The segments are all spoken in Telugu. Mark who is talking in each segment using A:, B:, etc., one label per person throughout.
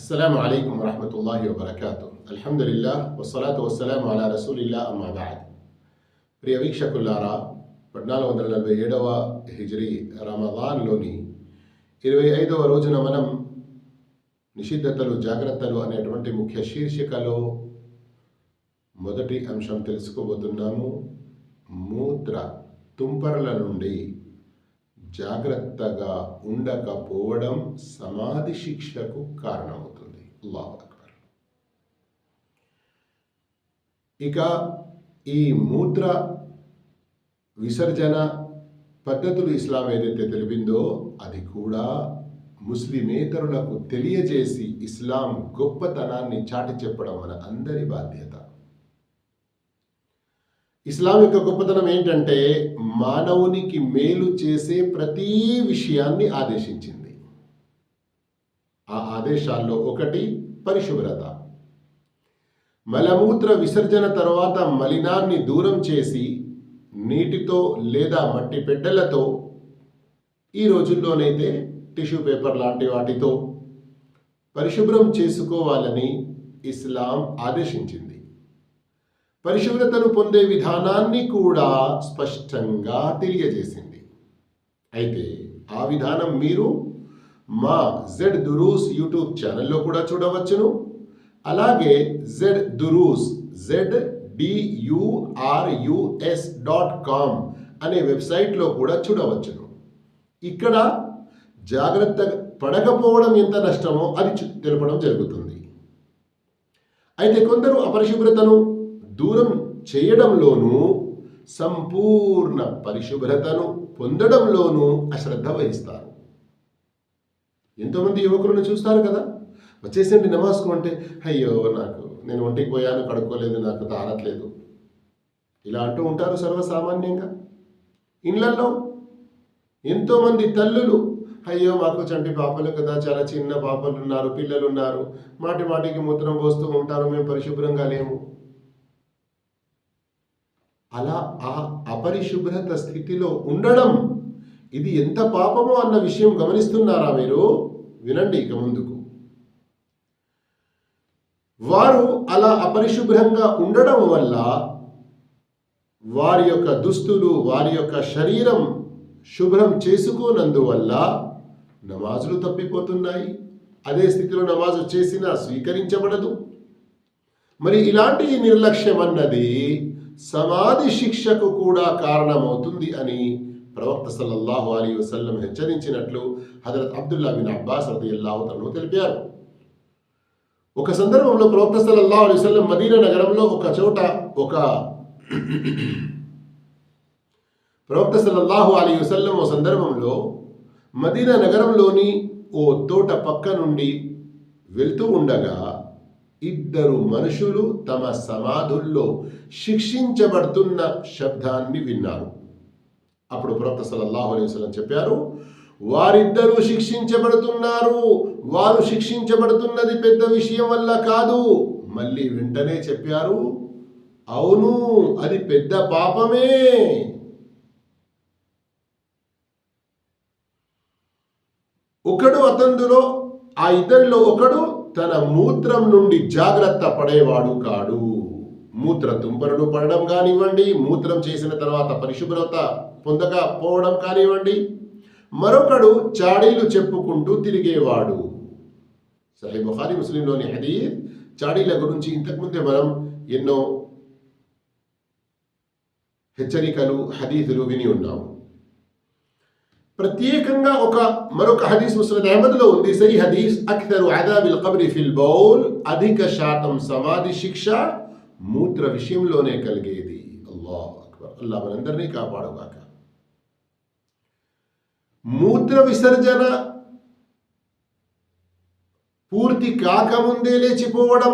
A: అస్సలాము అలైకుం వరహ్మతుల్లాహి వబరకాతు. అల్హమ్దులిల్లాహ్ వస్సలాతు వస్సలాము అలా రసూలిల్లాహ్ అమ్మా బఅద్. ప్రియ వీక్షకులారా, 1447వ హిజ్రీ రమదాన్లోని 25వ రోజున మనం నిషిద్ధతలు జాగ్రత్తలు అనేటువంటి ముఖ్య శీర్షికలో మొదటి అంశం తెలుసుకోబోతున్నాము. మూత్ర తుంపరల నుండి జాగ్రత్తగా ఉండకపోవడం సమాధి శిక్షకు కారణమవుతుంది. అల్లాహు అక్బర్. ఇక ఈ మూత్ర విసర్జన పద్ధతులు ఇస్లాం ఏదైతే తెలిపిందో అది కూడా ముస్లిమేతరులకు తెలియజేసి ఇస్లాం గొప్పతనాన్ని చాటి చెప్పడం మన అందరి బాధ్యత. ఇస్లాం యొక్క గొప్పతనం ఏంటంటే మానవునికి మేలు చేసే ప్రతి విషయాన్ని ఆదేశించింది. ఆ ఆదేశాల్లో ఒకటి పరిశుభ్రత. మలమూత్ర విసర్జన తర్వాత మలినాన్ని దూరం చేసి నీటితో లేదా మట్టి పెట్టెలతో, ఈ రోజుల్లోనైతే టిష్యూ పేపర్ లాంటి వాటితో పరిశుభ్రం చేసుకోవాలని ఇస్లాం ఆదేశించింది. పరిశుభ్రతను పొందే విధానాన్ని కూడా స్పష్టంగా తెలియజేసింది. అయితే ఆ విధానం మీరు మా జెడ్ దురూస్ యూట్యూబ్ ఛానల్లో కూడా చూడవచ్చును. అలాగే జెడ్ దురూస్ ZDURUS.com అనే వెబ్సైట్లో కూడా చూడవచ్చును. ఇక్కడ జాగ్రత్త పడకపోవడం ఎంత నష్టమో అది తెలపడం జరుగుతుంది. అయితే కొందరు అపరిశుభ్రతను దూరం చేయడంలోనూ సంపూర్ణ పరిశుభ్రతను పొందడంలోనూ అశ్రద్ధ వహిస్తారు. ఎంతోమంది యువకులను చూస్తారు కదా, వచ్చేసేంటి నమాజ్కు అంటే అయ్యో నేను ఒంటికి పోయాను, కడుక్కోలేదు, నాకు తారట్లేదు, ఇలా అంటూ ఉంటారు సర్వసామాన్యంగా. ఇళ్లలో ఎంతోమంది తల్లులు అయ్యో మాకు చంటి పాపలు కదా, చాలా చిన్న పాపలు ఉన్నారు, పిల్లలు ఉన్నారు, మాటికి మూత్రం పోస్తూ ఉంటారు, మేము పరిశుభ్రంగా లేము. అలా ఆ అపరిశుభ్రత స్థితిలో ఉండడం ఇది ఎంత పాపమో అన్న విషయం గమనిస్తున్నారా మీరు? వినండి ఇక ముందుకు. వారు అలా అపరిశుభ్రంగా ఉండడం వల్ల వారి యొక్క దుస్తులు, వారి యొక్క శరీరం శుభ్రం చేసుకోనందువల్ల నమాజులు తప్పిపోతున్నాయి. అదే స్థితిలో నమాజు చేసినా స్వీకరించబడదు. మరి ఇలాంటి నిర్లక్ష్యం అన్నది సమాధి శిక్షకు కూడా కారణమవుతుంది అని ప్రవక్త సల్లల్లాహు అలైహి వసల్లం హెచ్చరించినట్లు హజరత్ అబ్దుల్లా బిన్ అబ్బాస్ రదియల్లాహు తఆలా తెలిపారు. ఒక సందర్భంలో ప్రవక్త సల్లల్లాహు అలైహి వసల్లం మదీనా నగరంలో ప్రవక్త సల్లల్లాహు అలైహి వసల్లం ఓ సందర్భంలో మదీనా నగరంలోని ఓ తోట పక్క నుండి వెళ్తూ ఉండగా ఇద్దరు మనుషులు తమ సమాధుల్లో శిక్షించబడుతున్న శబ్దాన్ని విన్నారు. అప్పుడు ప్రవక్త సల్లల్లాహు అలైహి వసల్లం చెప్పారు, వారిద్దరూ శిక్షించబడుతున్నారు, వారు శిక్షించబడుతున్నది పెద్ద విషయం వల్ల కాదు. మళ్ళీ వెంటనే చెప్పారు, అవును అది పెద్ద పాపమే. ఆ ఇద్దరిలో ఒకడు తన మూత్రం నుండి జాగ్రత్త పడేవాడు కాడు. మూత్ర తుంపరలు పడడం కానివ్వండి, మూత్రం చేసిన తర్వాత పరిశుభ్రత పొందకపోవడం కానివ్వండి. మరొకడు చాడీలు చెప్పుకుంటూ తిరిగేవాడు. సహీహ్ బుఖారీ ముస్లింలోని హదీస్ చాడీల గురించి ఇంతకుముందే మనం ఎన్నో హెచ్చరికలు, హదీసులు విని ఉన్నాము. ప్రత్యేకంగా మరొక హదీస్ ముస్నద్ అహ్మద్లో ఉంది. సహీహ్ హదీస్, అక్తరు అదాబిల్ ఖబ్రి ఫిల్ బౌల్, అధిక శాతం సమాధి శిక్ష మూత్ర విషయంలోనే కలిగేది. అల్లాహు అక్బర్. అల్లాహ్ మనందరినీ కాపాడుగాక. మూత్ర విసర్జన పూర్తి కాకముందే లేచిపోవడం,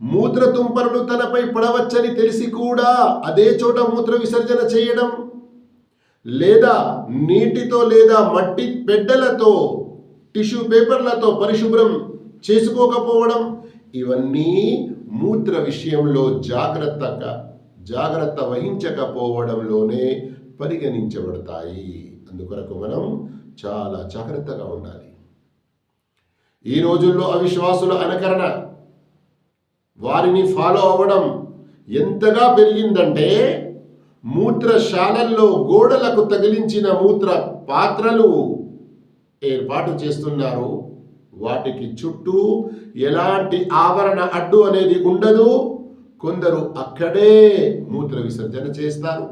A: మూత్ర తుంపరలు తనపై పడవచ్చని తెలిసి కూడా అదే చోట మూత్ర విసర్జన చేయడం, లేదా నీటితో లేదా మట్టి పెడ్డలతో, టిష్యూ పేపర్లతో పరిశుభ్రం చేసుకోకపోవడం, ఇవన్నీ మూత్ర విషయంలో జాగ్రత్త వహించకపోవడంలోనే పరిగణించబడతాయి. అందుకొరకు మనం చాలా జాగ్రత్తగా ఉండాలి. ఈ రోజుల్లో అవిశ్వాసుల అనుకరణ, వారిని ఫాలో అవ్వడం ఎంతగా పెరిగిందంటే మూత్రశాలల్లో గోడలకు తగిలించిన మూత్ర పాత్రలు ఏర్పాటు చేస్తున్నారు. వాటికి చుట్టూ ఎలాంటి ఆవరణ అడ్డు అనేది ఉండదు. కొందరు అక్కడే మూత్ర విసర్జన చేస్తారు.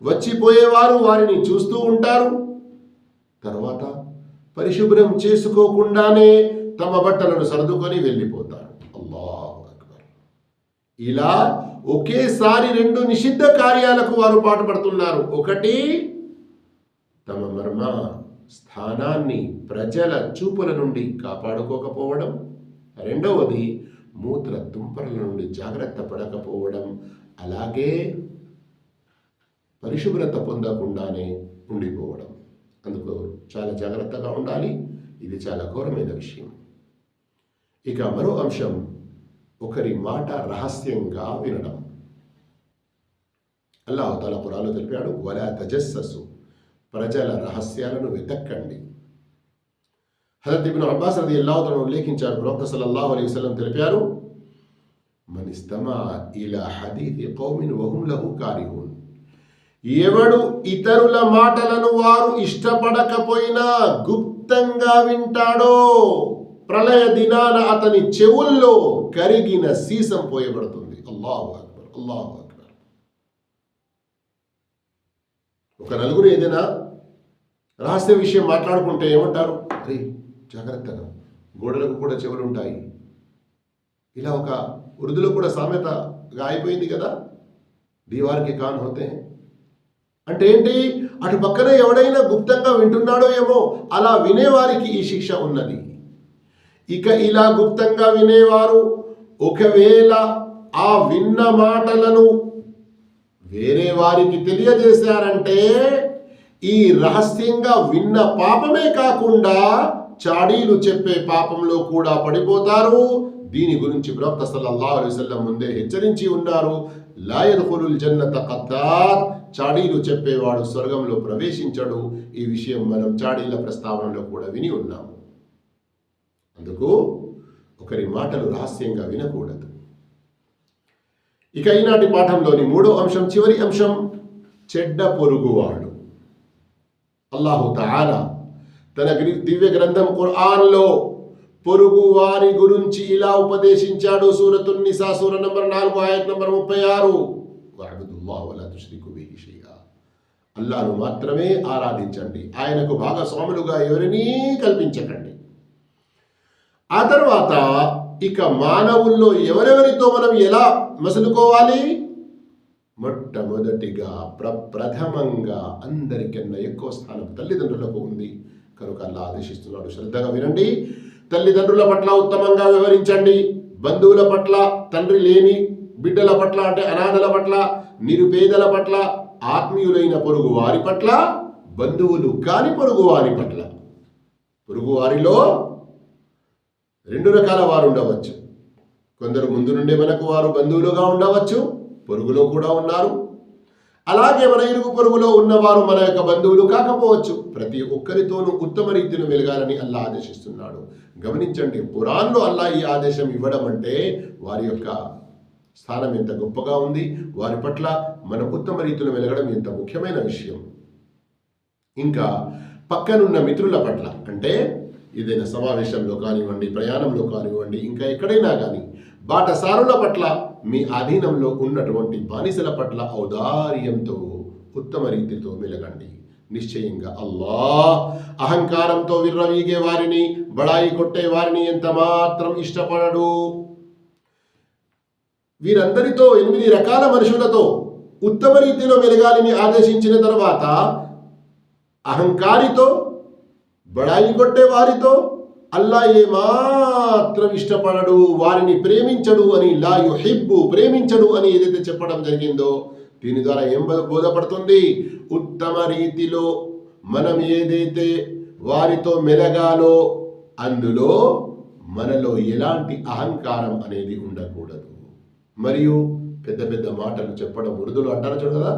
A: వచ్చిపోయేవారు వారిని చూస్తూ ఉంటారు. తర్వాత పరిశుభ్రం చేసుకోకుండానే తమ బట్టలను సర్దుకొని వెళ్ళిపోతారు. అల్లాహు అక్బర్. ఇలా ఒకేసారి 2 నిషిద్ధ కార్యాలకు వారు పాటుపడుతున్నారు. ఒకటి, తమ మర్మ స్థానాన్ని ప్రజల చూపుల నుండి కాపాడుకోకపోవడం. రెండవది, మూత్ర తుంపరల నుండి జాగ్రత్త పడకపోవడం. అలాగే పరిశుభ్రత పొందకుండానే ఉండిపోవడం. అందుకు చాలా జాగ్రత్తగా ఉండాలి. ఇది చాలా ఘోరమైన విషయం. ఇక మరో అంశం, ఒకరి మాట రహస్యంగా వినడం. అల్లాహ్ తఆలా ఖురాన్లో తెలిపాడు, వలా తజస్ససు, ప్రజల రహస్యాలను వెతక్కండి. హజరత్ ఇబ్ను అబ్బాస్ రదియల్లాహు తఆలా ఉల్లేఖించారు, ప్రవక్త సల్లల్లాహు అలైహి వసల్లం తెలిపారు, మన్ ఇస్తమా ఇలా హదీథి కౌమిన్ వహుం లహు కారిహూన్, ఎవడు ఇతరుల మాటలను వారు ఇష్టపడకపోయినా గుప్తంగా వింటాడో ప్రళయ దినాన అతని చెవుల్లో కరిగిన సీసం పోయబడుతుంది. అల్లాహు అక్బర్, అల్లాహు అక్బర్. ఒక నలుగురు ఏదైనా రహస్య విషయం మాట్లాడుకుంటే ఏమంటారు? అరే జాగ్రత్తగా, గోడలకు కూడా చెవులు ఉంటాయి. ఇలా ఒక ఉర్దూలో కూడా సామెతగా అయిపోయింది కదా, దీవార్కి కాన్ హోతే. అంటే ఏంటి? అటు పక్కనే ఎవడైనా గుప్తంగా వింటున్నాడో ఏమో, అలా వినేవారికి ఈ శిక్ష ఉన్నది. ఇక ఇలా గుప్తంగా వినేవారు ఒకవేళ ఆ విన్న మాటలను వేరే వారికి తెలియజేశారంటే ఈ రహస్యంగా విన్న పాపమే కాకుండా చాడీలు చెప్పే పాపంలో కూడా పడిపోతారు. దీని గురించి ప్రవక్త సల్లల్లాహు అలైహి వసల్లం ముందే హెచ్చరించి ఉన్నారు, లా యద్ఖులుల్ జన్నత ఖత్తాత్, చాడీలు చెప్పేవాడు స్వర్గంలో ప్రవేశించడు. ఈ విషయం మనం చాడీల ప్రస్తావనలో కూడా విని ఉన్నాము. అందుకు ఒకరి మాటలు రహస్యంగా వినకూడదు. ఇక ఈనాటి పాఠంలోని 3వ అంశం, చివరి అంశం, చెడ్డ పొరుగువాడు. అల్లాహు తఆలా తన దివ్య గ్రంథం ఖురాన్లో పొరుగు వారి గురించి ఇలా ఉపదేశించాడు. సూరతున్ నిసా సూర నంబర్ 4 ఆయత్ నంబర్ 36, వఅబుదుల్లాహ వలా తుష్రికు బిహి షైఆ, అల్లాహ్ను మాత్రమే ఆరాధించండి, ఆయనకు భాగస్వాములుగా ఎవరినీ కల్పించకండి. ఆ తర్వాత ఇక మానవుల్లో ఎవరెవరితో మనం ఎలా మసలుకోవాలి? మొట్టమొదటిగా ప్రథమంగా అందరికన్నా ఎక్కువ స్థానం తల్లిదండ్రులకు ఉంది. కనుక అల్లా ఆదేశిస్తున్నాడు, శ్రద్ధగా వినండి. తల్లిదండ్రుల పట్ల ఉత్తమంగా వ్యవహరించండి. బంధువుల పట్ల, తండ్రి లేని బిడ్డల పట్ల అంటే అనాథల పట్ల, నిరుపేదల పట్ల, ఆత్మీయులైన పొరుగు వారి పట్ల, బంధువులు కాని పొరుగు వారి పట్ల. పొరుగు వారిలో 2 రకాల వారు ఉండవచ్చు. కొందరు ముందు నుండే మనకు వారు బంధువులుగా ఉండవచ్చు, పొరుగులో కూడా ఉన్నారు. అలాగే మన ఇరుగు పొరుగులో ఉన్నవారు మన యొక్క బంధువులు కాకపోవచ్చు. ప్రతి ఒక్కరితోనూ ఉత్తమ రీతిలో వెలగాలని అల్లా ఆదేశిస్తున్నాడు. గమనించండి, ఖురాన్లో అల్లా ఈ ఆదేశం ఇవ్వడం అంటే వారి యొక్క స్థానం ఎంత గొప్పగా ఉంది, వారి పట్ల మనం ఉత్తమ రీతిలో వెలగడం ఎంత ముఖ్యమైన విషయం. ఇంకా పక్కనున్న మిత్రుల పట్ల, అంటే ఏదైనా సమావేశంలో కానివ్వండి, ప్రయాణంలో కానివ్వండి, ఇంకా ఎక్కడైనా కానీ బాటసారుల పట్ల, మీ ఆధీనంలో ఉన్నటువంటి బానిసల పట్ల ఔదార్యంతో ఉత్తమ రీతితో మెలగండి. నిశ్చయంగా అల్లాహ్ అహంకారంతో విర్రవీగే వారిని, బడాయి కొట్టే వారిని ఎంత మాత్రం ఇష్టపడడు. వీరందరితో 8 రకాల మనుషులతో ఉత్తమ రీతిలో మెలగాలని ఆదేశించిన తర్వాత అహంకారితో, బడాయి కొట్టే వారితో అల్లా ఏమాత్రం ఇష్టపడడు, వారిని ప్రేమించడు అని, లా యుహిబ్బు ప్రేమించడు అని ఏదైతే చెప్పడం జరిగిందో దీని ద్వారా ఏం బోధపడుతుంది? ఉత్తమ రీతిలో మనం ఏదైతే వారితో మెలగాలో అందులో మనలో ఎలాంటి అహంకారం అనేది ఉండకూడదు. మరియు పెద్ద పెద్ద మాటలు చెప్పడం, ఉర్దూలో అంటారు చూడు కదా,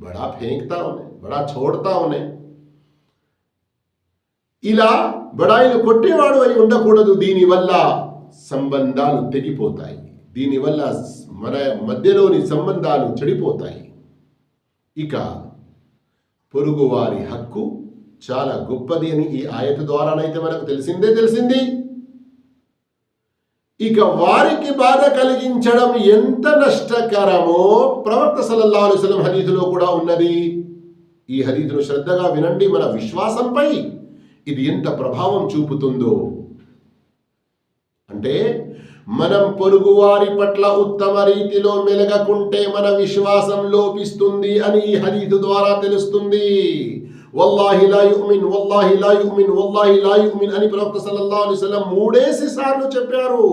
A: బడా ఫేంక్తా ఉన్నాయి, బడా చోడతా ఉన్నాయి. ఇలా బడాయిలు కొట్టేవాడు అయి ఉండకూడదు. దీనివల్ల సంబంధాలు తెగిపోతాయి, దీనివల్ల మన మధ్యలోని సంబంధాలు చెడిపోతాయి. ఇక పొరుగువారి హక్కు చాలా గొప్పది అని ఈ ఆయత ద్వారానైతే మనకు తెలిసింది. ఇక వారికి బాధ కలిగించడం ఎంత నష్టకరమో ప్రవక్త సల్లల్లాహు అలైహి వసల్లం హదీసులో కూడా ఉన్నది. ఈ హదీసును శ్రద్ధగా వినండి. మన విశ్వాసంపై ఇది ఎంత ప్రభావం చూపుతుందో. అంటే మనం పొరుగువారి పట్ల ఉత్తమ రీతిలో మెలగకుంటే మన విశ్వాసం లోపిస్తుంది అని ఈ హదీసు ద్వారా తెలుస్తుంది. వల్లాహి లా యుమిన్, వల్లాహి లా యుమిన్, వల్లాహి లా యుమిన్ అని ప్రవక్త సల్లల్లాహు అలైహి వసల్లం 3 సార్లు చెప్పారు.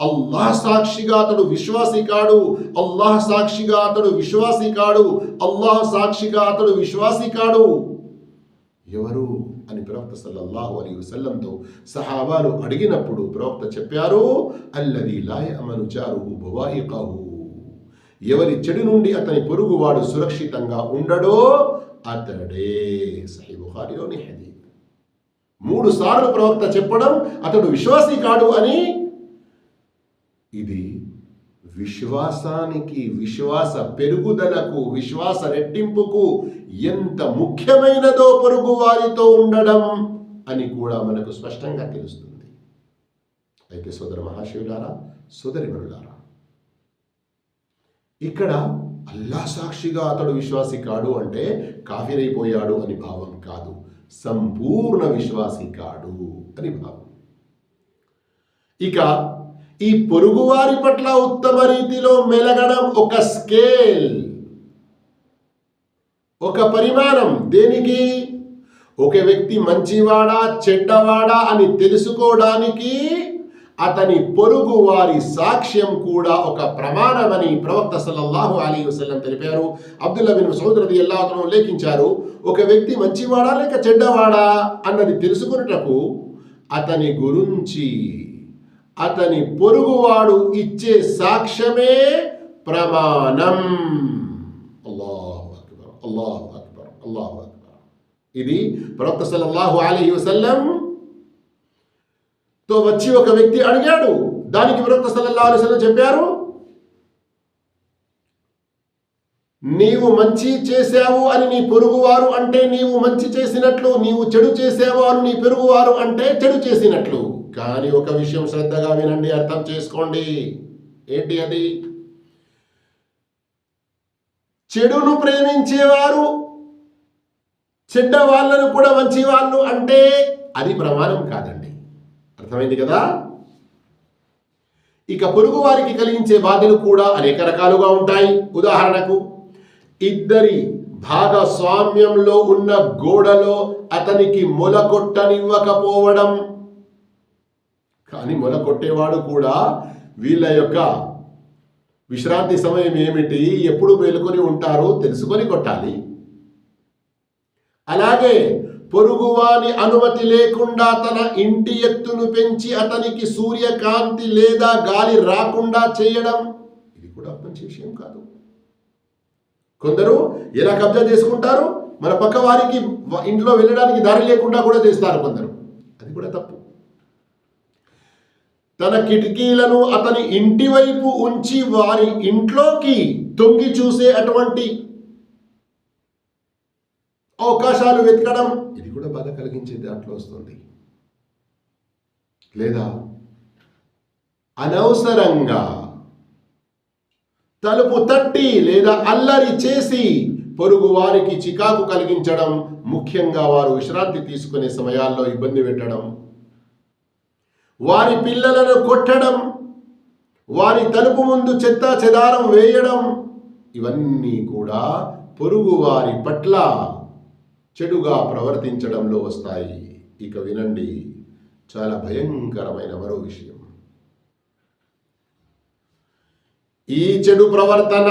A: అల్లాహ్ సాక్షిగా అతడు విశ్వాసి కాడు, అల్లాహ్ సాక్షిగా అతడు విశ్వాసి కాడు, అల్లాహ్ సాక్షిగా అతడు విశ్వాసి కాడు. ఎవరు అని ప్రవక్త సల్లల్లాహు అలైహి వసల్లంతో సహాబాలు అడిగినప్పుడు ప్రవక్త చెప్పారు, అల్లదీ లా యఅమను జారుహు బవాయికహు, ఎవరి చెడు నుండి అతని పొరుగువాడు సురక్షితంగా ఉండడో అతడే. సహీహ్ బుఖారీలోని హదీస్. 3 సార్లు ప్రవక్త చెప్పడం అతడు విశ్వాసి కాడు అని. ఇది విశ్వాసానికి, విశ్వాస పెరుగుదలకు, విశ్వాస రెట్టింపుకు ఎంత ముఖ్యమైనదో పొరుగు వారితో ఉండడం అని కూడా మనకు స్పష్టంగా తెలుస్తుంది. అయితే సోదర మహాశివులారా, సోదరిమణులారా, ఇక్కడ అల్లాహ్ సాక్షిగా అతడు విశ్వాసి కాడు అంటే కాఫిరైపోయాడు అని భావం కాదు, సంపూర్ణ విశ్వాసి కాడు అని భావం. ఇక ఈ పొరుగువారి పట్ల ఉత్తమ రీతిలో మెలగడం ఒక స్కేల్, ఒక పరిమాణం. దేనికి? ఒక వ్యక్తి మంచివాడా చెడ్డవాడా అని తెలుసుకోవడానికి అతని పొరుగు వారి సాక్ష్యం కూడా ఒక ప్రమాణమని ప్రవక్త సల్లల్లాహు అలైహి వసల్లం తెలిపారు. అబ్దుల్లా బిన్ మస్ఊద్ రదియల్లాహు అన్హు లేఖించారు, ఒక వ్యక్తి మంచివాడా లేక చెడ్డవాడా అన్నది తెలుసుకున్నటకు అతని గురించి అతని పొరుగువాడు ఇచ్చే సాక్ష్యమే ప్రమాణం. అల్లాహు అక్బర్, అల్లాహు అక్బర్, అల్లాహు అక్బర్. ఇది ప్రవక్త సల్లల్లాహు అలైహి వసల్లం తో వచ్చి ఒక వ్యక్తి అడిగాడు. దానికి ప్రవక్త సల్లల్లాహు అలైహి వసల్లం చెప్పారు, నీవు మంచి చేశావు అని నీ పొరుగువారు అంటే నీవు మంచి చేసినట్లు, నీవు చెడు చేసావు అని నీ పొరుగువారు అంటే చెడు చేసినట్లు. కానీ ఒక విషయం శ్రద్ధగా వినండి, అర్థం చేసుకోండి. ఏంటి అది? చెడును ప్రేమించేవారు చెడ్డ వాళ్ళను కూడా మంచి వాళ్ళు అంటే అది ప్రమాణం కాదండి. అర్థమైంది కదా? ఇక పొరుగు వారికి కలిగించే బాధలు కూడా అనేక రకాలుగా ఉంటాయి. ఉదాహరణకు, ఇద్దరి భాగస్వామ్యంలో ఉన్న గోడలో అతనికి మొలకొట్టనివ్వకపోవడం. కానీ మొలకొట్టేవాడు కూడా వీళ్ళ యొక్క విశ్రాంతి సమయం ఏమిటి, ఎప్పుడు మేలుకొని ఉంటారో తెలుసుకొని కొట్టాలి. అలాగే పొరుగువాని అనుమతి లేకుండా తన ఇంటి ఎత్తును పెంచి అతనికి సూర్యకాంతి లేదా గాలి రాకుండా చేయడం, ఇది కూడా మంచి విషయం కాదు. కొందరు ఎలా కబ్జా చేసుకుంటారు, మన పక్క వారికి ఇంట్లో వెళ్ళడానికి దారి లేకుండా కూడా చేస్తారు కొందరు, అది కూడా తప్పు. తన కిటికీలను అతని ఇంటి వైపు ఉంచి వారి ఇంట్లోకి తొంగి చూసే అటువంటి అవకాశాలు వెతకడం, ఇది కూడా బాధ కలిగించే దాంట్లో వస్తుంది. లేదా అనవసరంగా తలుపు తట్టి లేదా అల్లరి చేసి పొరుగు వారికి చికాకు కలిగించడం, ముఖ్యంగా వారు విశ్రాంతి తీసుకునే సమయాల్లో ఇబ్బంది పెట్టడం, వారి పిల్లలను కొట్టడం, వారి తలుపు ముందు చెత్త చెదారం వేయడం, ఇవన్నీ కూడా పొరుగు వారి పట్ల చెడుగా ప్రవర్తించడంలో వస్తాయి. ఇక వినండి, చాలా భయంకరమైన మరో విషయం. ఈ చెడు ప్రవర్తన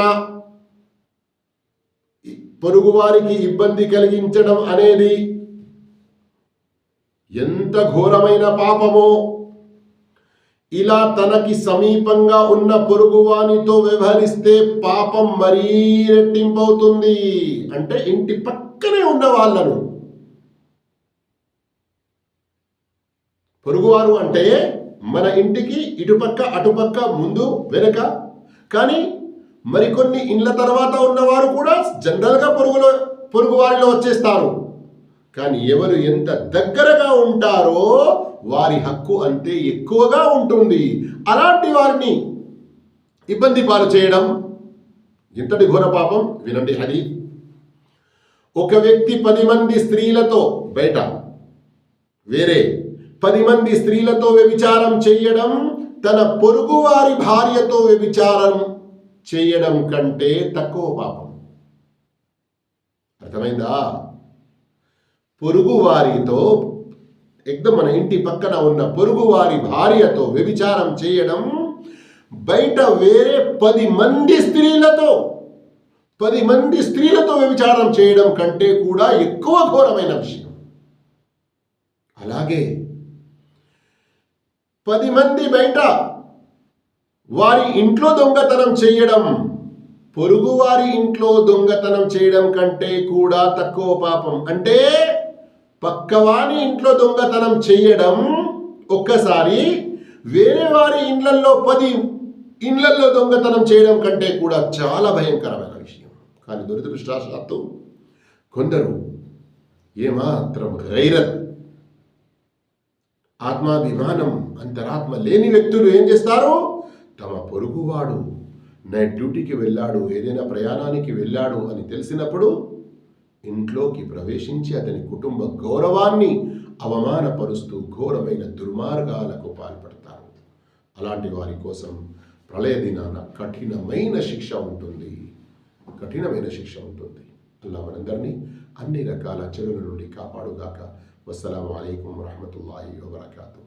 A: పొరుగువారికి ఇబ్బంది కలిగించడం అనేది ఎంత ఘోరమైన పాపమో, ఇలా తనకి సమీపంగా ఉన్న పొరుగువానితో వ్యవహరిస్తే పాపం మరీ రెట్టింపవుతుంది. అంటే ఇంటి పక్కనే ఉన్న వాళ్ళను పొరుగువారు అంటే మన ఇంటికి ఇటుపక్క అటుపక్క ముందు వెనుక. కానీ మరికొన్ని ఇండ్ల తర్వాత ఉన్నవారు కూడా జనరల్గా పొరుగువారిలో వచ్చేస్తారు. కానీ ఎవరు ఎంత దగ్గరగా ఉంటారో వారి హక్కు అంతే ఎక్కువగా ఉంటుంది. అలాంటి వారిని ఇబ్బంది పాలు చేయడం ఎంతటి ఘోర పాపం. వినండి హదీస్. ఒక వ్యక్తి 10 మంది స్త్రీలతో బయట వేరే 10 మంది స్త్రీలతో వ్యభిచారం చేయడం తన పొరుగువారి భార్యతో వ్యభిచారం చేయడం కంటే తక్కువ పాపం. అర్థమైందా? పొరుగువారితో మన ఇంటి పక్కన ఉన్న పొరుగువారి భార్యతో వ్యభిచారం చేయడం బయట వేరే 10 మంది స్త్రీలతో వ్యభిచారం చేయడం కంటే కూడా ఎక్కువ ఘోరమైన విషయం. అలాగే 10 మంది బయట వారి ఇంట్లో దొంగతనం చేయడం పొరుగువారి ఇంట్లో దొంగతనం చేయడం కంటే కూడా తక్కువ పాపం. అంటే పక్కవారి ఇంట్లో దొంగతనం చేయడం ఒక్కసారి, వేరే వారి ఇండ్లల్లో 10 ఇండ్లల్లో దొంగతనం చేయడం కంటే కూడా చాలా భయంకరమైన విషయం. కానీ దురదృష్టవశాత్తు కొందరు ఏమాత్రం గైరత్, ఆత్మాభిమానం, అంతరాత్మ లేని వ్యక్తులు ఏం చేస్తారు? తమ పొరుగువాడు నైట్ డ్యూటీకి వెళ్ళాడు, ఏదైనా ప్రయాణానికి వెళ్ళాడు అని తెలిసినప్పుడు ఇంట్లోకి ప్రవేశించి అతని కుటుంబ గౌరవాన్ని అవమానపరుస్తూ ఘోరమైన దుర్మార్గాలకు పాల్పడతారు. అలాంటి వారి కోసం ప్రళయ దినాన కఠినమైన శిక్ష ఉంటుంది. అల్లాహ్ మనందరినీ అన్ని రకాల చెడుల నుండి కాపాడుగాక. వస్సలాము అలైకుం వరహ్మతుల్లాహి వబరకాతుహు.